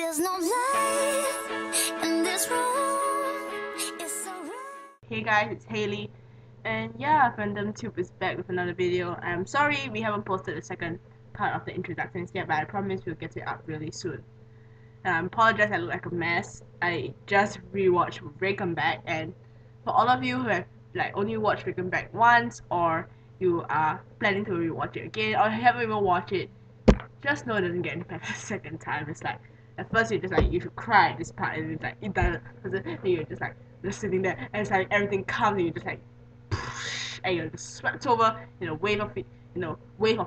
There's no light in this room. It's so red. Hey guys, it's Haley, and yeah, Fandom Tube is back with another video. I'm sorry we haven't posted the second part of the introductions yet, but I promise we'll get it up really soon. I apologize, I look like a mess. I just rewatched Breaking Back, and for all of you who have only watched Breaking Back once, or you are planning to rewatch it again, or haven't even watched it, just know it doesn't get any better the second time. It's like at first you're just like you should cry at this part, and it's like it doesn't. And you're just sitting there, and it's like everything comes, and you're just like, and you're just swept over in a wave of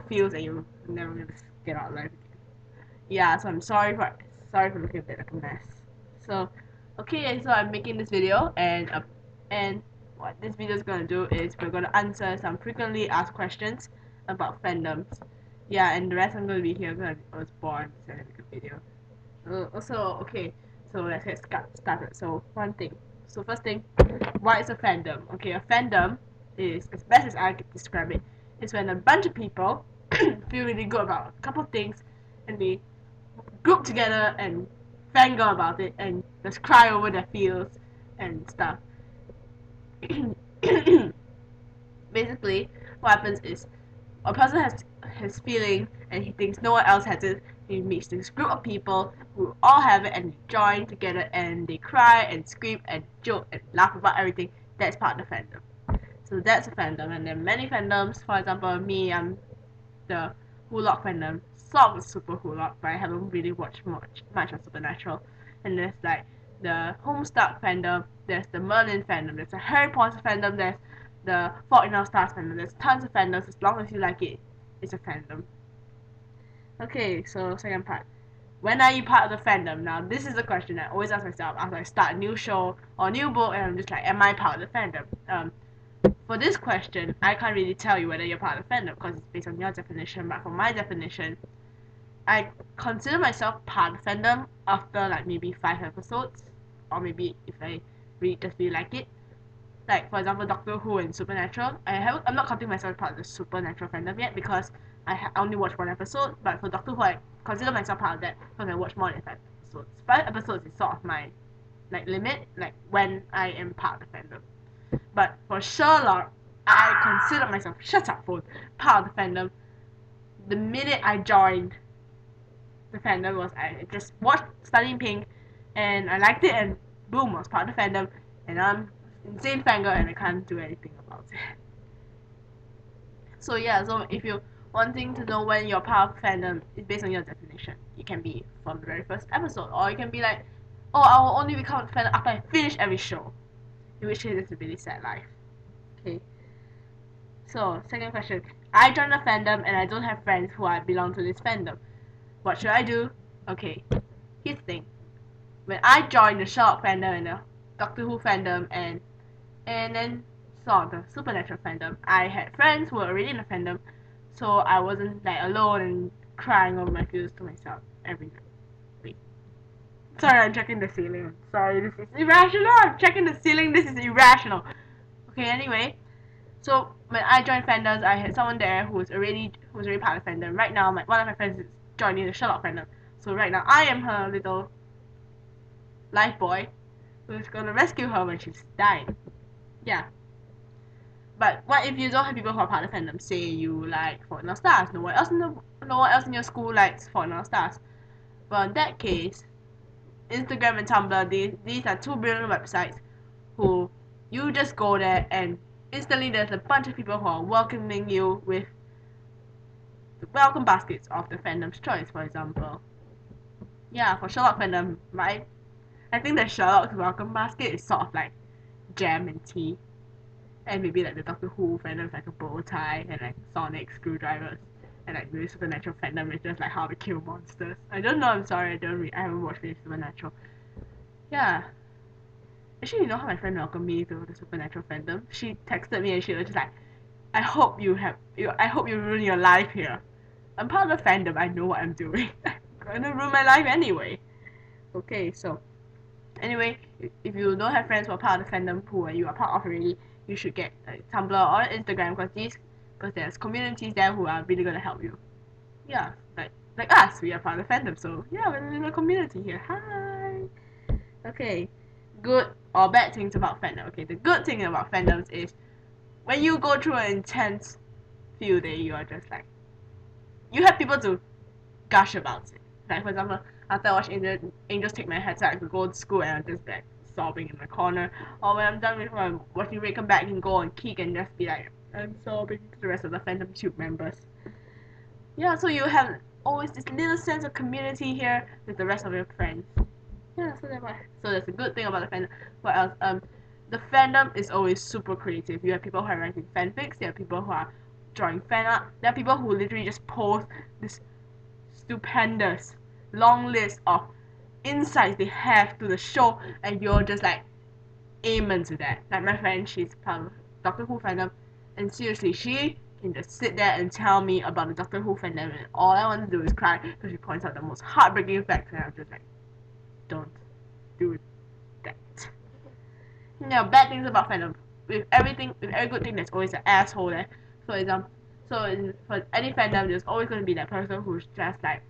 feels, and you never really get out alive again. Yeah, so I'm sorry for looking a bit like a mess. So, okay, so I'm making this video, and what this video is gonna do is we're gonna answer some frequently asked questions about fandoms. Yeah, and the rest I'm gonna be here because I was born to make a video. Okay, so let's get started. So first thing, what is a fandom? Okay, a fandom is, as best as I can describe it, is when a bunch of people feel really good about a couple of things, and they group together and fangirl about it and just cry over their feels and stuff. Basically, what happens is a person has his feeling and he thinks no one else has it. He meets this group of people who all have it and they join together and they cry and scream and joke and laugh about everything. That's part of the fandom. So that's a fandom, and there are many fandoms. For example, me, I'm the Hulock fandom, sort of super Hulock, but I haven't really watched much of Supernatural. And there's like the Homestuck fandom, there's the Merlin fandom, there's the Harry Potter fandom, there's the Fault in Our Stars fandom. There's tons of fandoms. As long as you like it, it's a fandom. Okay, so second part. When are you part of the fandom? Now, this is a question I always ask myself after I start a new show or a new book, and I'm just like, am I part of the fandom? For this question, I can't really tell you whether you're part of the fandom because it's based on your definition, but for my definition, I consider myself part of the fandom after like maybe 5 episodes, or maybe if I just really like it. Like for example, Doctor Who and Supernatural. I'm not counting myself part of the Supernatural fandom yet because I only watched 1 episode. But for Doctor Who, I consider myself part of that because I watched more than 5 episodes. 5 episodes is sort of my limit, like when I am part of the fandom. But for Sherlock, I consider myself part of the fandom. The minute I joined the fandom was I just watched Studying Pink, and I liked it, and boom, I was part of the fandom, and I'm insane fangirl and I can't do anything about it. So yeah, so if you wanting to know when you're part of fandom, it's based on your definition. It can be from the very first episode, or it can be like, oh, I will only become a fan after I finish every show. In which case it's a really sad life. Okay. So, second question. I joined a fandom and I don't have friends who belong to this fandom. What should I do? Okay. Here's the thing. When I joined the Sherlock fandom and the Doctor Who fandom and then saw the Supernatural fandom, I had friends who were already in the fandom, so I wasn't like alone and crying over my feelings to myself every night. Wait. Sorry, I'm checking the ceiling. Sorry, this is irrational. I'm checking the ceiling. This is irrational. Okay, anyway. So when I joined fandoms, I had someone there who was already part of the fandom. Right now, one of my friends is joining the Sherlock fandom. So right now, I am her little life boy who's gonna rescue her when she's dying. Yeah. But what if you don't have people who are part of the fandom? Say you like Fault in Our Stars. No one else in your school likes Fault in Our Stars. Well, in that case, Instagram and Tumblr, these are 2 brilliant websites who you just go there and instantly there's a bunch of people who are welcoming you with the welcome baskets of the fandom's choice, for example. Yeah, for Sherlock fandom, right? I think the Sherlock's welcome basket is sort of like jam and tea. And maybe like the Doctor Who fandom is like a bow tie and like sonic screwdrivers. And like the Supernatural fandom is just like how to kill monsters. I don't know, I'm sorry, I haven't watched any Supernatural. Yeah. Actually, you know how my friend welcomed me to the Supernatural fandom? She texted me and she was just like, I hope you ruin your life here. I'm part of the fandom, I know what I'm doing. I'm gonna ruin my life anyway. Okay, so anyway, if you don't have friends who are part of the fandom who you are part of already, you should get Tumblr or Instagram because there's communities there who are really gonna help you. Yeah, like like us, we are part of the fandom. So yeah, we're in a community here. Hi. Okay, good or bad things about fandom. Okay, the good thing about fandoms is when you go through an intense few day, you are just like you have people to gush about it. Like for example, after I watch Angels Take My Headset, I could go to school and I'm just like sobbing in my corner. Or when I'm done with watching Ray come back and go on Kick and just be like I'm sobbing to the rest of the fandom tube members. Yeah, so you have always this little sense of community here with the rest of your friends. Yeah, so that's a good thing about the fandom. What else? The fandom is always super creative. You have people who are writing fanfics. You have people who are drawing fan art. There are people who literally just post this stupendous long list of insights they have to the show, and you're just like amen to that. Like my friend, she's part of Doctor Who fandom, and seriously, she can just sit there and tell me about the Doctor Who fandom, and all I want to do is cry because she points out the most heartbreaking facts, and I'm just like, don't do that. Now, bad things about fandom. With every good thing, there's always an asshole there. For example, for any fandom, there's always going to be that person who's just like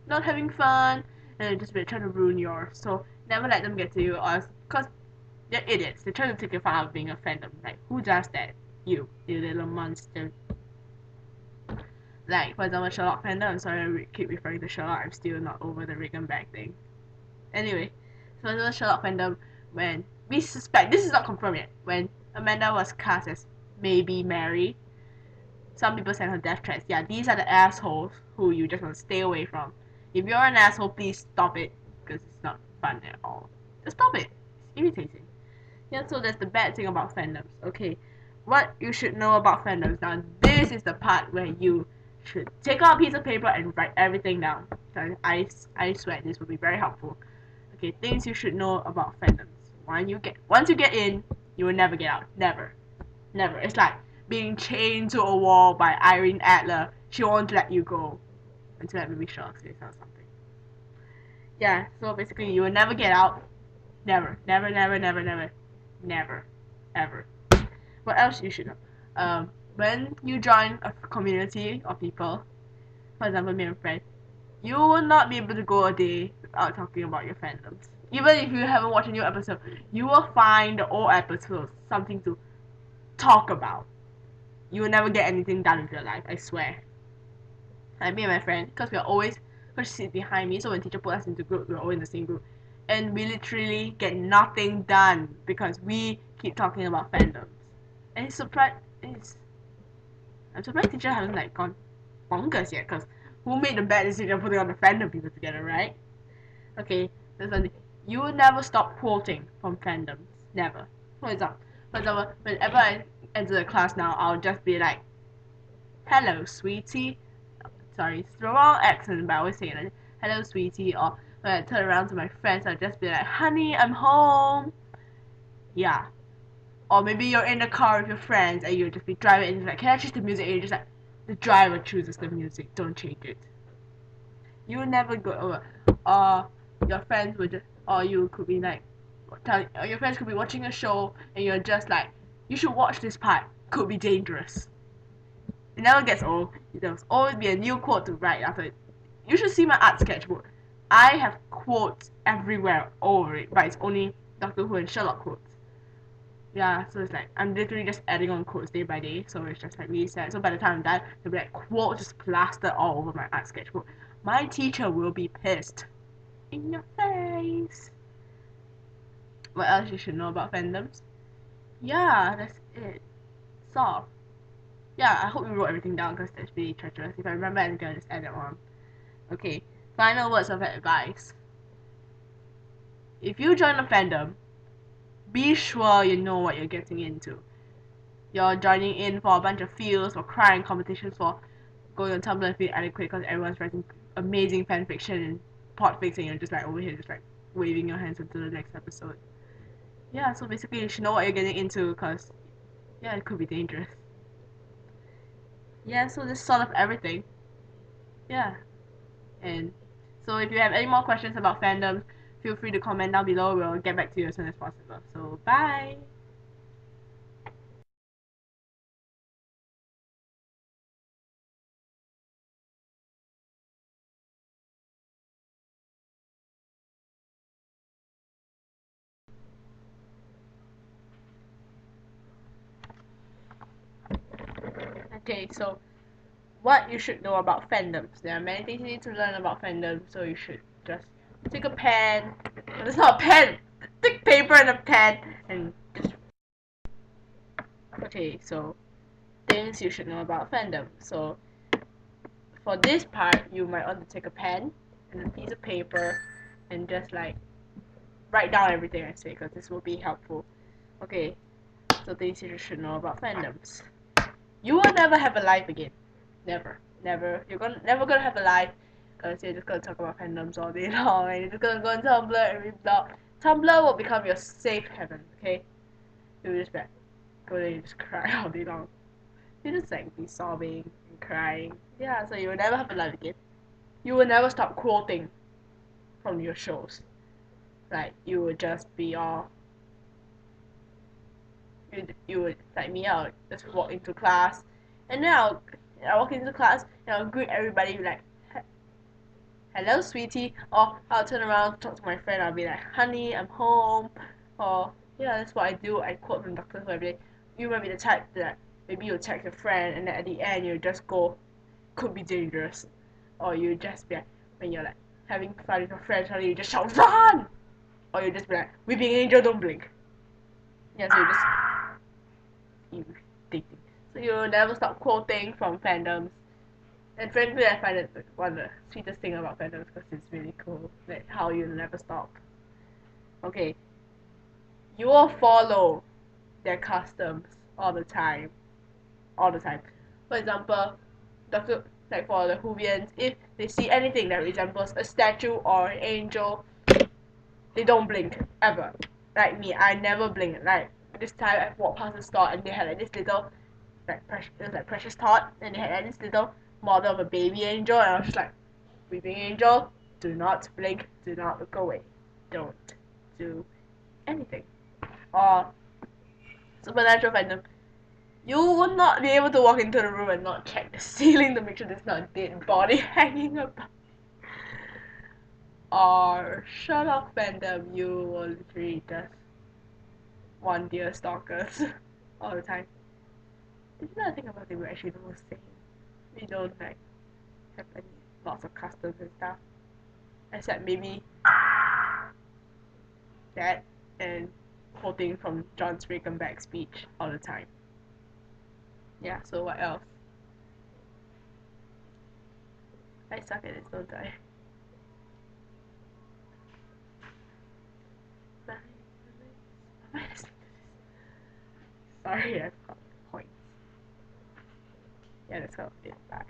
not having fun and just trying to ruin yours. So never let them get to you, or because they're idiots. They're trying to take you fun out of being a fandom. Like who does that? You little monster. Like for example, Sherlock fandom. I'm sorry, I keep referring to Sherlock. I'm still not over the Regan bag thing. Anyway, so the Sherlock fandom, when we suspect this is not confirmed yet, when Amanda was cast as maybe Mary, some people send her death threats. Yeah, these are the assholes who you just want to stay away from. If you're an asshole, please stop it because it's not fun at all. Just stop it. It's irritating. Yeah, so that's the bad thing about fandoms. Okay, what you should know about fandoms. Now, this is the part where you should take out a piece of paper and write everything down. I swear this will be very helpful. Okay, things you should know about fandoms. Once you get in, you will never get out. Never. Never. It's like being chained to a wall by Irene Adler. She won't let you go until that movie Shark says or something. Yeah, so basically you will never get out. Never. Never, never, never, never. Never. Ever. What else you should know? When you join a community of people, for example me and a friend, you will not be able to go a day without talking about your fandoms. Even if you haven't watched a new episode, you will find the old episodes something to talk about. You will never get anything done with your life, I swear. Like me and my friend, because because she sits behind me, so when teacher put us into group, we're all in the same group. And we literally get nothing done because we keep talking about fandoms. And I'm surprised teacher hasn't like gone bonkers yet, because who made the bad decision of putting all the fandom people together, right? Okay, there's something. You will never stop quoting from fandoms. Never. For example, whenever I enter the class now, I'll just be like, hello, sweetie. Sorry, it's the wrong accent, but I always say it. Hello, sweetie. Or when I turn around to my friends, I'll just be like, honey, I'm home. Yeah. Or maybe you're in the car with your friends and you'll just be driving and you're like, can I choose the music? And you're just like, the driver chooses the music, don't change it. You'll never go over. Your friends would just, or you could be like, or your friends could be watching a show and you're just like, you should watch this part, could be dangerous. It never gets old. There'll always be a new quote to write after it. You should see my art sketchbook. I have quotes everywhere over it, but it's only Doctor Who and Sherlock quotes. Yeah, so it's like I'm literally just adding on quotes day by day, so it's just like really sad. So by the time I'm done, there'll be like quotes just plastered all over my art sketchbook. My teacher will be pissed. In your face. What else you should know about fandoms? Yeah, that's it. So, yeah, I hope you wrote everything down because that's really treacherous. If I remember anything, I'll just add it on. Okay, final words of advice. If you join a fandom, be sure you know what you're getting into. You're joining in for a bunch of feels, for crying competitions, for going on Tumblr and feeling adequate because everyone's writing amazing fanfiction and podfics and you're just like over here just like waving your hands until the next episode. Yeah, so basically you should know what you're getting into because yeah, it could be dangerous. Yeah, so this sort of everything. Yeah. And so if you have any more questions about fandoms, feel free to comment down below. We'll get back to you as soon as possible. So bye! Okay, so what you should know about fandoms. There are many things you need to learn about fandoms, so you should just take a pen. But it's not a pen. Take paper and a pen and just. Okay, so things you should know about fandom. So for this part, you might want to take a pen and a piece of paper and just like write down everything I say because this will be helpful. Okay, so things you should know about fandoms. You will never have a life again. Never. Never. Never gonna have a life because you're just gonna talk about fandoms all day long and you're just gonna go on Tumblr and read blog. Tumblr will become your safe heaven, okay? You just like, go there and just cry all day long. You just like be sobbing and crying. Yeah, so you will never have a life again. You will never stop quoting from your shows. Like you would just be all you would like me, I would just walk into class and then I walk into class and I'll greet everybody like hello sweetie, or I'll turn around talk to my friend, I'll be like honey I'm home, or yeah that's what I do. I quote from Doctor Who every day. You might be the type that maybe you'll text your friend and then at the end you just go could be dangerous, or you just be like when you're like having fun with your friends suddenly you just shout run, or you just be like weeping angel don't blink. Yeah, so you irritating. So you never stop quoting from fandoms. And frankly, I find it one of the sweetest thing about fandoms because it's really cool. Like how you never stop. Okay, you will follow their customs all the time, all the time. For example, Doctor like for the Whovians, if they see anything that resembles a statue or an angel, they don't blink ever. Like me, I never blink. Like this time I walked past the store and they had like this little like it was like precious thought and they had like this little model of a baby angel and I was just like weeping angel, do not blink, do not look away, don't do anything. Or supernatural fandom, you would not be able to walk into the room and not check the ceiling to make sure there's not a dead body hanging up. Or Sherlock fandom, you will literally just want deer stalkers all the time. If you not think about it, we're actually the most sane. We don't like have any lots of customs and stuff. Except maybe that and quoting from John Sprakenback's speech all the time. Yeah, so what else? I suck at this, don't I? Sorry, I forgot the points. Yeah, let's go. Bye.